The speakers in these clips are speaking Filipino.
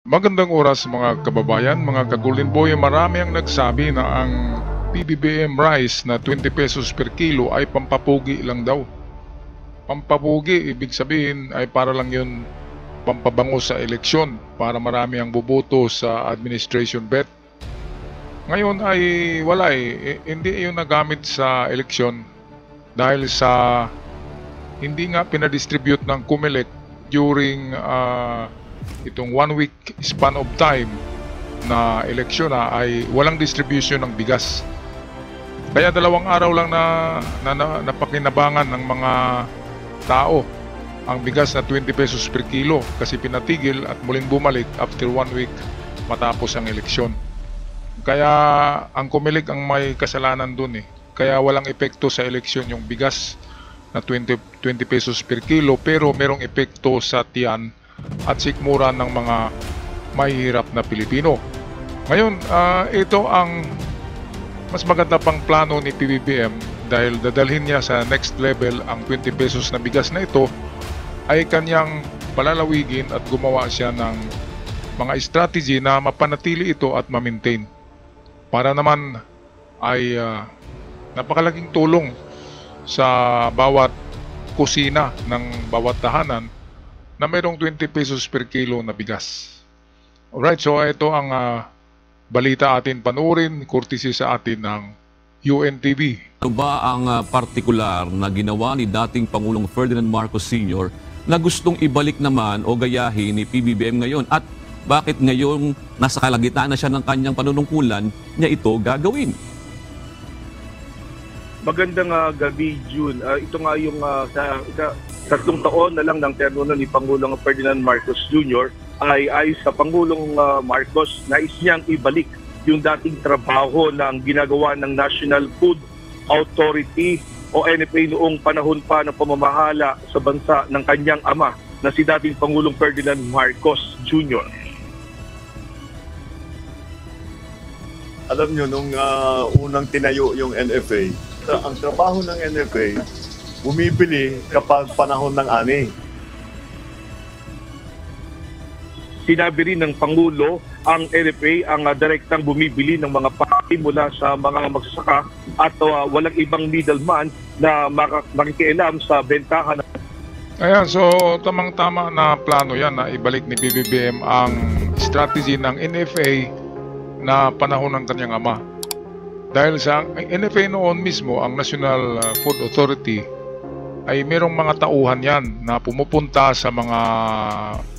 Magandang oras mga kababayan, mga ka-Golden Boy. Marami ang nagsabi na ang PBBM rice na 20 pesos per kilo ay pampapugi lang daw. Pampapugi, ibig sabihin ay para lang yun pampabango sa eleksyon para marami ang boboto sa administration bet. Ngayon ay wala hindi yun nagamit sa eleksyon dahil sa hindi nga pinadistribute ng COMELEC during itong 1 week span of time na eleksyon ay walang distribution ng bigas. Kaya 2 araw lang na napakinabangan ng mga tao ang bigas na 20 pesos per kilo kasi pinatigil at muling bumalik after 1 week matapos ang eleksyon. Kaya ang COMELEC ang may kasalanan dun Kaya walang epekto sa eleksyon yung bigas na 20 pesos per kilo, pero merong epekto sa tiyan at sikmura ng mga mahihirap na Pilipino. Ngayon, ito ang mas maganda pang plano ni PBBM dahil dadalhin niya sa next level ang 20 pesos na bigas na ito ay kanyang palalawigin at gumawa siya ng mga strategy na mapanatili ito at ma-maintain. Para naman ay napakalaking tulong sa bawat kusina ng bawat tahanan na mayroong 20 pesos per kilo na bigas. Alright, so ito ang balita atin panurin, courtesy sa atin ng UNTV. Ano ba ang partikular na ginawa ni dating Pangulong Ferdinand Marcos Sr. na gustong ibalik naman o gayahin ni PBBM ngayon? At bakit ngayon nasa kalagitnaan na siya ng kanyang panunungkulan niya ito gagawin? Magandang gabi, June. Ito nga yung sa 3 taon na lang ng termino ni Pangulong Ferdinand Marcos Jr. ay ayon sa Pangulong Marcos, nais niyang ibalik yung dating trabaho ng ginagawa ng National Food Authority o NFA noong panahon pa ng pamamahala sa bansa ng kanyang ama na si dating Pangulong Ferdinand Marcos Jr. Alam nyo, nung unang tinayo yung NFA, ang trabaho ng NFA, bumibili kapag panahon ng ani. Sinabi rin ng Pangulo, ang NFA ang direktang bumibili ng mga paki mula sa mga magsasaka at walang ibang middleman na makikialam sa bentahan. Ayan, so tamang-tama na plano yan na ibalik ni PBBM ang strategy ng NFA na panahon ng kanyang ama. Dahil sa NFA noon mismo, ang National Food Authority, ay merong mga tauhan yan na pumupunta sa mga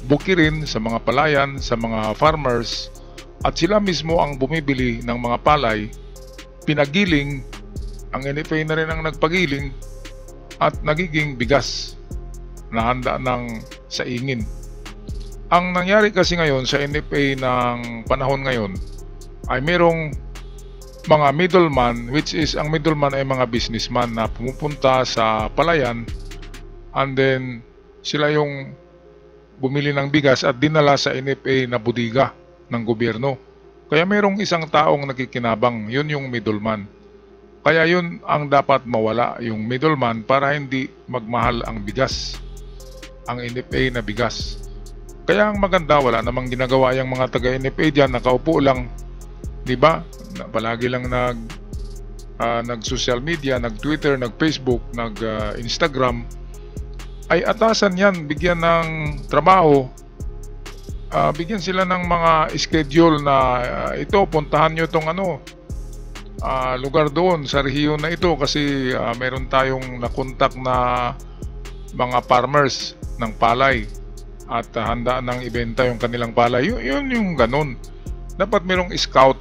bukirin, sa mga palayan, sa mga farmers, at sila mismo ang bumibili ng mga palay, pinagiling, ang NFA na rin ang nagpagiling, at nagiging bigas na handa ng saingin. Ang nangyari kasi ngayon sa NFA ng panahon ngayon, ay merong mga middleman, which is ang middleman ay mga businessman na pumupunta sa palayan and then sila yung bumili ng bigas at dinala sa NFA na budiga ng gobyerno. Kaya mayroong isang taong nakikinabang, yun yung middleman. Kaya yun ang dapat mawala, yung middleman, para hindi magmahal ang bigas, ang NFA na bigas. Kaya ang maganda, wala namang ginagawa yung mga taga-NFA dyan, nakaupo lang, di ba? Palagi lang nag-social media, nag-Twitter, nag-Facebook, nag-Instagram, ay atasan yan, bigyan ng trabaho, bigyan sila ng mga schedule na ito, puntahan nyo itong lugar doon sa rehiyon na ito kasi meron tayong nakontak na mga farmers ng palay at handa nang ibenta yung kanilang palay. Yun yung ganun. Dapat merong scout.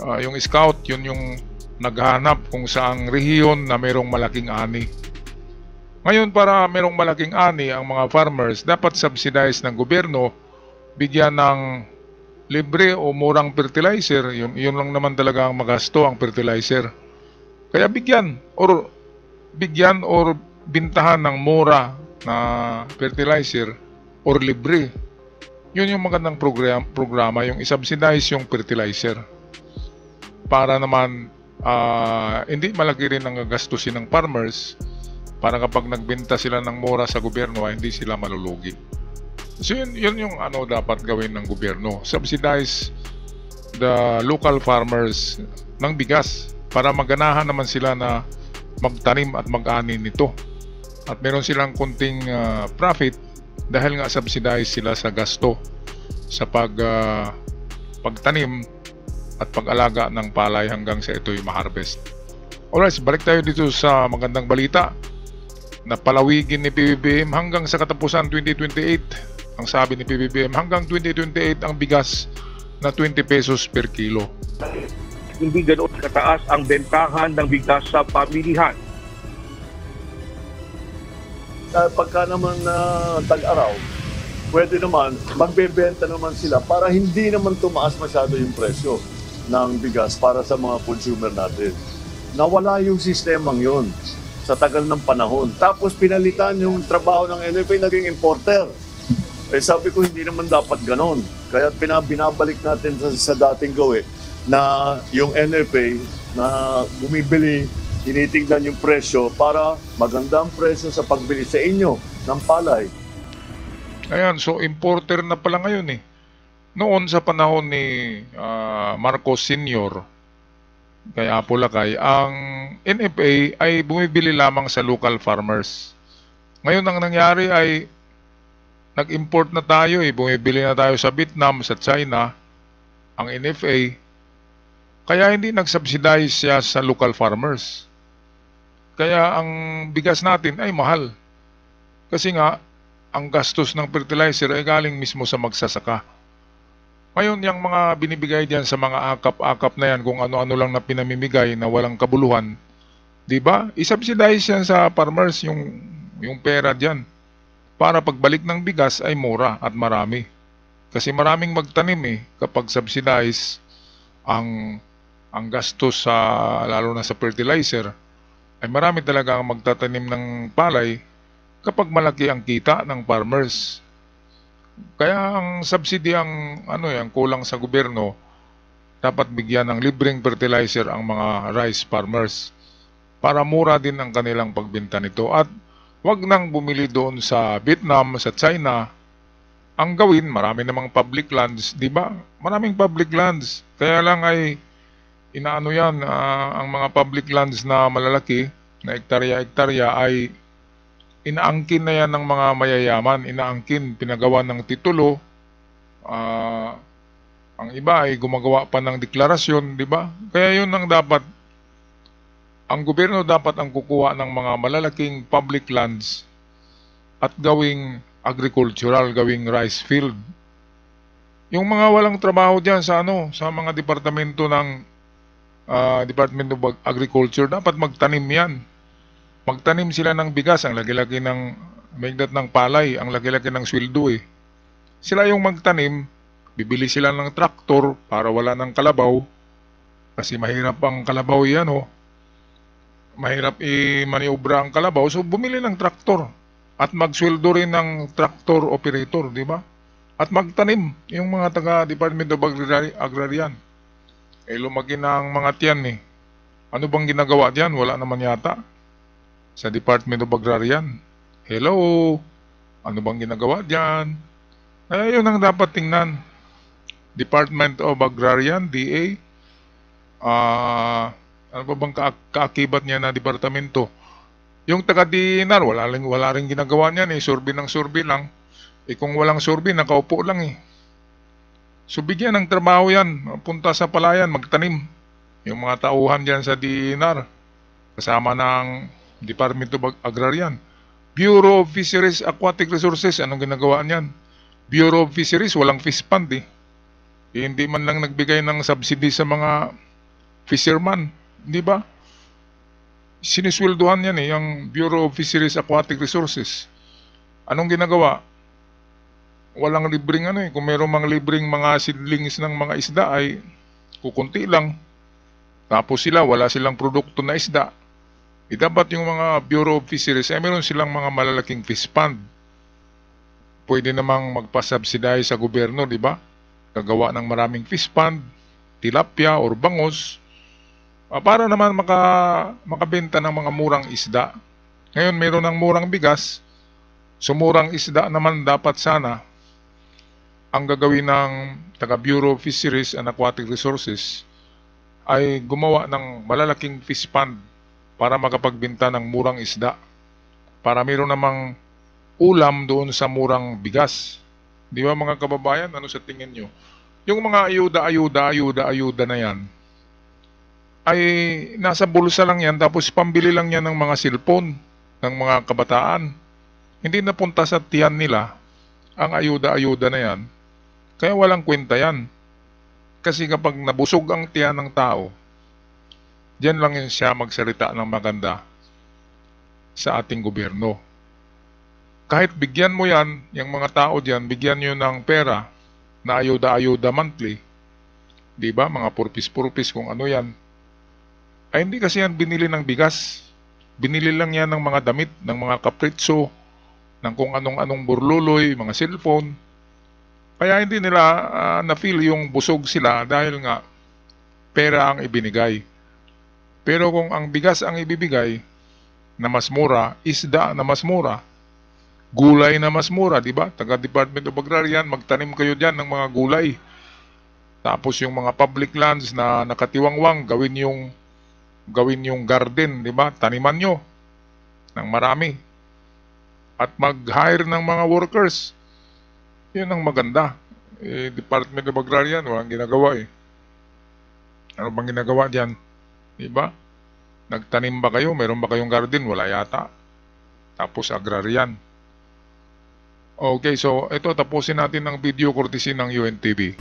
Yung scout, yun yung naghahanap kung saang rehiyon na merong malaking ani. Ngayon, para merong malaking ani ang mga farmers, dapat subsidize ng gobyerno, bigyan ng libre o murang fertilizer. Yun lang naman talaga ang magasto, ang fertilizer. Kaya bigyan or bintahan ng mura na fertilizer or libre. Yun yung magandang programa, yung isubsidize yung fertilizer. Para naman hindi malaki rin ang gastusin ng farmers, para kapag nagbenta sila ng mura sa gobyerno ay hindi sila malulugi. So yun yung ano dapat gawin ng gobyerno. Subsidize the local farmers ng bigas para maganahan naman sila na magtanim at mag-ani nito. At meron silang kunting profit dahil nga subsidize sila sa gasto sa pagtanim at pag-alaga ng palay hanggang sa ito'y ma-harvest. Alright, balik tayo dito sa magandang balita. Napalawigin ni PBBM hanggang sa katapusan 2028. Ang sabi ni PBBM, hanggang 2028 ang bigas na 20 pesos per kilo. Hindi ganoon kataas ang bentahan ng bigas sa pamilihan. Pagka naman tag-araw, pwede naman, magbebenta naman sila para hindi naman tumaas masyado yung presyo ng bigas para sa mga consumer natin. Nawala yung sistemang yon sa tagal ng panahon. Tapos pinalitan yung trabaho ng NFA, naging importer. Sabi ko, hindi naman dapat ganon. Kaya binabalik natin sa dating gawin na yung NFA na bumibili, tinitignan yung presyo para maganda ang presyo sa pagbili sa inyo ng palay. Ayan, so importer na pala ngayon eh. Noon sa panahon ni Marcos Sr., kay Apo Lakay, ang NFA ay bumibili lamang sa local farmers. Ngayon ang nangyari ay nag-import na tayo eh. Bumibili na tayo sa Vietnam, sa China, ang NFA. Kaya hindi nag-subsidize siya sa local farmers. Kaya ang bigas natin ay mahal. Kasi nga, ang gastos ng fertilizer ay galing mismo sa magsasaka. Ngayon, yung mga binibigay diyan sa mga akap-akap na yan, kung ano-ano lang na pinamimigay na walang kabuluhan, di ba? I-subsidize yan sa farmers yung pera diyan. Para pagbalik ng bigas ay mura at marami. Kasi maraming magtanim eh kapag subsidize ang gastos sa lalo na sa fertilizer, ay marami talaga ang magtatanim ng palay kapag malaki ang kita ng farmers. Kaya ang subsidy ang kulang sa gobyerno, dapat bigyan ng libreng fertilizer ang mga rice farmers para mura din ang kanilang pagbenta nito. At wag nang bumili doon sa Vietnam, sa China. Ang gawin, marami namang public lands, di ba? Maraming public lands. Kaya lang ay inaano yan, ang mga public lands na malalaki, na hektarya-hektarya ay inaangkin na yan ng mga mayayaman. Inaangkin, pinagawa ng titulo. Ang iba ay gumagawa pa ng deklarasyon, di ba? Kaya yun ang dapat. Ang gobyerno dapat ang kukuha ng mga malalaking public lands at gawing agricultural, gawing rice field. Yung mga walang trabaho diyan sa mga departamento ng Department of Agriculture, dapat magtanim yan. Magtanim sila ng bigas, ang laki-laki ng maigdat ng palay, ang laki-laki ng sweldo eh. Sila yung magtanim, bibili sila ng traktor para wala ng kalabaw, kasi mahirap ang kalabaw yan mahirap i-maniobra ang kalabaw, so bumili ng traktor at magsweldo rin ng traktor operator, di ba? At magtanim yung mga taga-Department of Agrarian. Lumaki na ang mga tiyan eh. Ano bang ginagawa diyan? Wala naman yata. Sa Department of Agrarian. Hello? Ano bang ginagawa diyan? Yun ang dapat tingnan. Department of Agrarian, DA. Ano ba bang kaakibat niya na departamento? Yung taga-DNR, wala rin ginagawa niyan eh. Survey ng survey lang. Kung walang survey, nakaupo lang eh. So bigyan ng trabaho yan. Punta sa palayan, magtanim. Yung mga tauhan dyan sa DNR. Kasama ng Department of Agrarian. Bureau of Fisheries Aquatic Resources, anong ginagawa niyan? Bureau of Fisheries, walang fish fund eh. Hindi man lang nagbigay ng subsidy sa mga fisherman. Di ba? Sinisweldohan yan eh, yung Bureau of Fisheries Aquatic Resources. Anong ginagawa? Walang libreng kung mayroong mga libreng mga seedlings ng mga isda ay kukunti lang. Tapos wala silang produkto na isda. Dapat yung mga Bureau of Fisheries ay meron silang mga malalaking fish fund. Pwede namang magpa-subsidize sa gobyerno, di ba? Gagawa ng maraming fish fund, tilapia or bangus, para naman makabenta ng mga murang isda. Ngayon mayroon ng murang bigas, so murang isda naman dapat sana ang gagawin ng taga Bureau of Fisheries and Aquatic Resources ay gumawa ng malalaking fish pond para makapagbenta ng murang isda. Para meron namang ulam doon sa murang bigas. Di ba mga kababayan, ano sa tingin nyo? Yung mga ayuda na yan, ay nasa bulsa lang yan, tapos pambili lang yan ng mga cellphone ng mga kabataan. Hindi napunta sa tiyan nila ang ayuda na yan. Kaya walang kwenta yan. Kasi kapag nabusog ang tiyan ng tao, diyan lang yun siya magsalita ng maganda sa ating gobyerno. Kahit bigyan mo yan, yung mga tao diyan, bigyan nyo ng pera na ayuda monthly, di ba? Mga purpis kung ano yan. Ay hindi kasi yan binili ng bigas. Binili lang yan ng mga damit, ng mga kapritso, ng kung anong burluloy, mga cellphone. Kaya hindi nila na-feel yung busog sila dahil nga pera ang ibinigay. Pero kung ang bigas ang ibibigay na mas mura, isda na mas mura, gulay na mas mura, di ba? Taga Department of Agrarian, magtanim kayo dyan ng mga gulay. Tapos yung mga public lands na nakatiwangwang, gawin yung garden, di ba? Taniman nyo ng marami. At mag-hire ng mga workers. Yun ang maganda. Department of Agrarian, walang ginagawa eh. Ano bang ginagawa dyan? Diba? Nagtanim ba kayo? Meron ba kayong garden? Wala yata. Tapos agrarian. Okay, so ito tapusin natin ang video courtesy ng UNTV.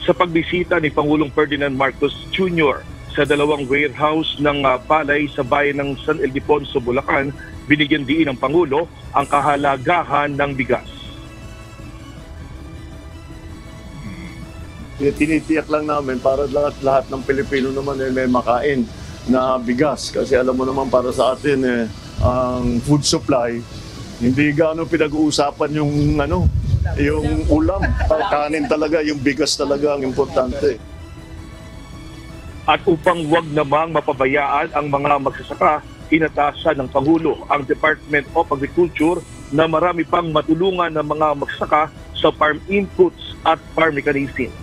Sa pagbisita ni Pangulong Ferdinand Marcos Jr. sa dalawang warehouse ng palay sa bayan ng San Ildefonso, Bulacan, binigyan diin ng Pangulo ang kahalagahan ng bigas. Tinitiyak lang namin para lahat ng Pilipino naman may makain na bigas. Kasi alam mo naman para sa atin ang food supply, hindi gaano pinag-uusapan yung ulam. Kanin talaga, yung bigas talaga ang importante. At upang wag namang mapabayaan ang mga magsasaka, inatasan ng Pangulo ang Department of Agriculture na marami pang matulungan ng mga magsasaka sa farm inputs at farm mechanism.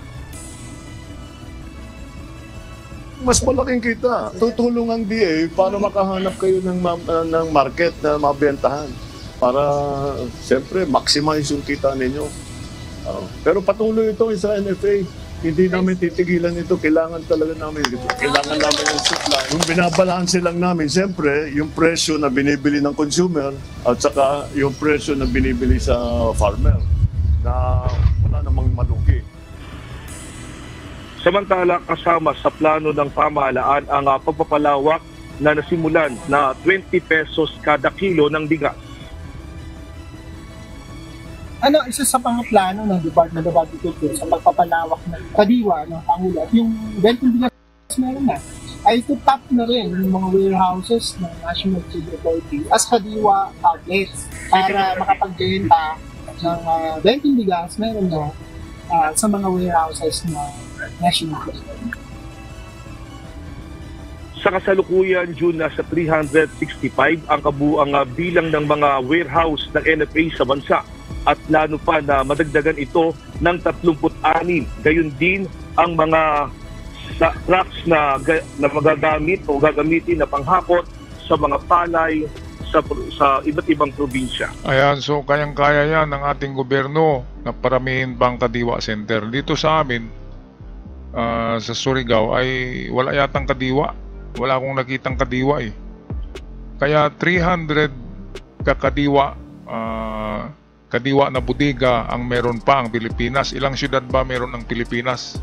Mas malaking kita. Tutulong ang DA para makahanap kayo ng market na mabentahan. Para, siyempre, maximize yung kita ninyo. Pero patuloy ito sa NFA. Hindi namin titigilan ito. Kailangan talaga namin ito. Kailangan namin yung supply. Yung binabalanse lang namin, siyempre, yung presyo na binibili ng consumer at saka yung presyo na binibili sa farmer na wala namang malugi. Samantala, kasama sa plano ng pamahalaan ang pagpapalawak na nasimulan na 20 pesos kada kilo ng bigas. Isa sa pangplano ng Department of Agriculture sa pagpapalawak ng kadiwa ng Pangulo at yung 20 bigas meron na, ay to tap na rin yung mga warehouses ng National Food Authority as kadiwa outlets para makapagbenta ng 20 bigas meron na sa mga warehouses na National Food Authority. Sa kasalukuyan, June, nasa 365 ang kabuang bilang ng mga warehouse ng NFA sa bansa at plano pa na madagdagan ito ng 36. Gayon din ang mga trucks na magagamit o gagamitin na panghakot sa mga palay sa iba't ibang probinsya. Ayan, so kayang-kaya yan ng ating gobyerno na paramihin pang kadiwa center. Dito sa amin, sa Surigao ay wala yatang kadiwa. Wala akong nakitang kadiwa eh. Kaya 300 kakadiwa kadiwa na bodega ang meron pa ang Pilipinas. Ilang syudad ba meron ang Pilipinas,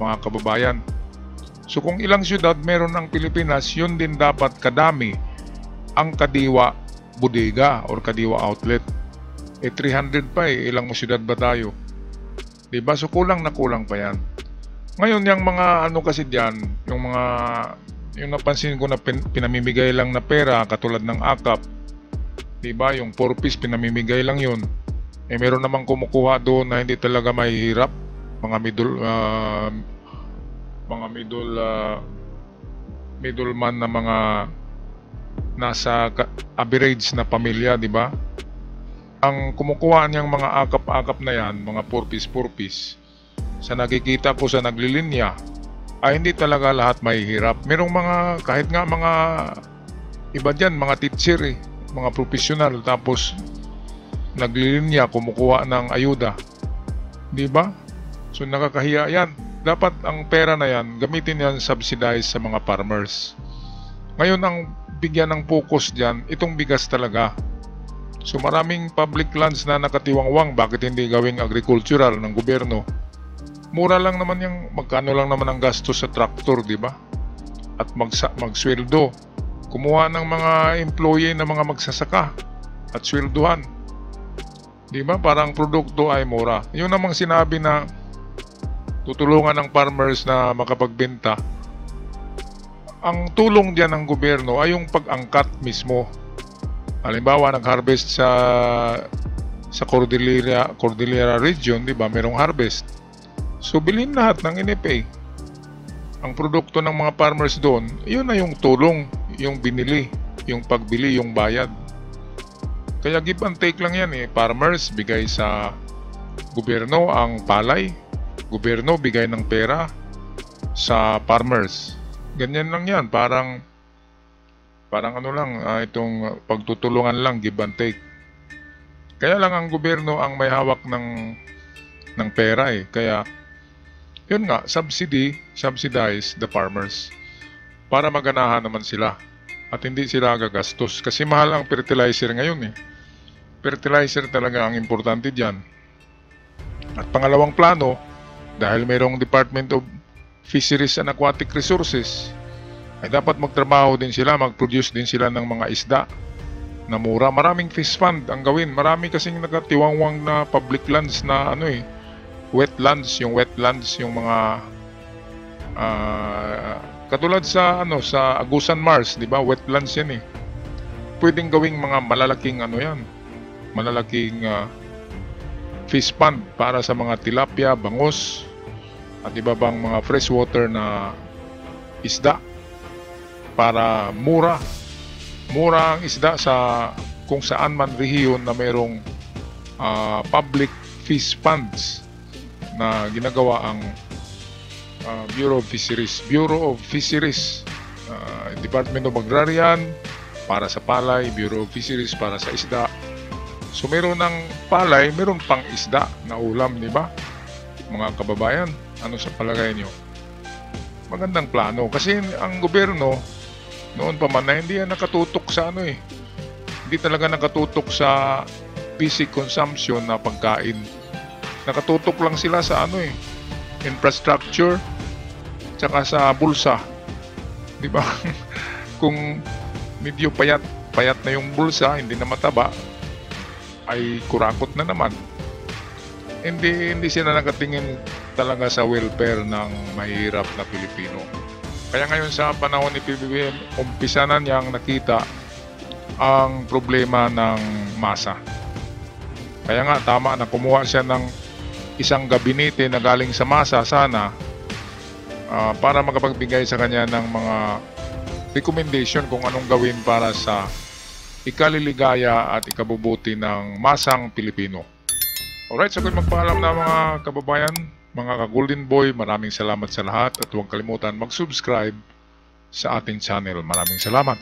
mga kababayan? So kung ilang syudad meron ang Pilipinas, yun din dapat kadami ang kadiwa bodega or kadiwa outlet. 300 pa eh, ilang syudad ba tayo? Diba? So kulang na kulang pa yan. Ngayon yung mga kasi diyan, yung napansin ko na pinamimigay lang na pera katulad ng AKAP, diba? Yung 4 piece pinamimigay lang yun. Meron namang kumukuha doon na hindi talaga mahihirap, mga middleman na mga nasa average na pamilya, diba? ang kumukuha niyang mga akap-akap na yan, mga purpose, sa nakikita ko sa naglilinya, ay hindi talaga lahat mahihirap. Merong mga, kahit nga mga iba dyan, mga teacher mga profesional, tapos naglilinya, kumukuha ng ayuda. Di ba? So nakakahiya yan. Dapat ang pera na yan, gamitin yan subsidize sa mga farmers. Ngayon ang bigyan ng focus dyan, itong bigas talaga. So maraming public lands na nakatiwangwang, bakit hindi gawing agricultural ng gobyerno? Mura lang naman yung, magkano lang naman ang gastos sa traktor, di ba? At magsweldo. Kumuha ng mga employee na mga magsasaka at swelduhan. Di ba? Parang produkto ay mura. Yun namang sinabi na tutulungan ng farmers na makapagbenta. Ang tulong diyan ng gobyerno ay yung pag-angkat mismo. Halimbawa, nag-harvest sa Cordillera region, di ba? Merong harvest. So, bilhin lahat ng NFA. Ang produkto ng mga farmers doon, yun na yung tulong, yung binili, yung pagbili, yung bayad. Kaya give and take lang yan Farmers, bigay sa gobyerno ang palay. Gobyerno, bigay ng pera sa farmers. Ganyan lang yan. Parang ano lang, itong pagtutulungan lang, give and take. Kaya lang ang gobyerno ang may hawak ng pera Kaya, yun nga, subsidize the farmers para maganahan naman sila at hindi sila gagastos. Kasi mahal ang fertilizer ngayon Fertilizer talaga ang importante dyan. At pangalawang plano, dahil mayroong Department of Fisheries and Aquatic Resources, ay dapat magtrabaho din sila, mag-produce din sila ng mga isda na mura. Maraming fish fund ang gawin. Marami kasing nagatiwangwang na public lands na wetlands, yung mga katulad sa sa Agusan Mars, di ba? Wetlands yan Pwedeng gawing mga malalaking malalaking fish pond para sa mga tilapia, bangus at iba bang mga freshwater na isda. Para mura ang isda sa kung saan man rehiyon na mayroong public fish ponds na ginagawa ang Bureau of Fisheries, Department of Agrarian para sa palay, Bureau of Fisheries para sa isda. So meron ng palay, meron pang isda na ulam, di ba? Mga kababayan, ano sa palagay nyo? Magandang plano kasi ang gobyerno noon pa man na hindi yan nakatutok sa hindi talaga nakatutok sa basic consumption na pagkain. Nakatutok lang sila sa infrastructure tsaka sa bulsa, di ba? Kung medyo payat na yung bulsa, hindi na mataba, ay kurakot na naman. Hindi sila nakatingin talaga sa welfare ng mahirap na Pilipino. Kaya ngayon sa panahon ni PBBM, umpisa na niyang nakita ang problema ng masa. Kaya nga tama na kumuha siya ng isang gabinete na galing sa masa sana para makapagbigay sa kanya ng mga recommendation kung anong gawin para sa ikaliligaya at ikabubuti ng masang Pilipino. Alright, so kung magpaalam na mga kababayan, mga ka-Golden Boy, maraming salamat sa lahat at huwag kalimutan mag-subscribe sa ating channel. Maraming salamat.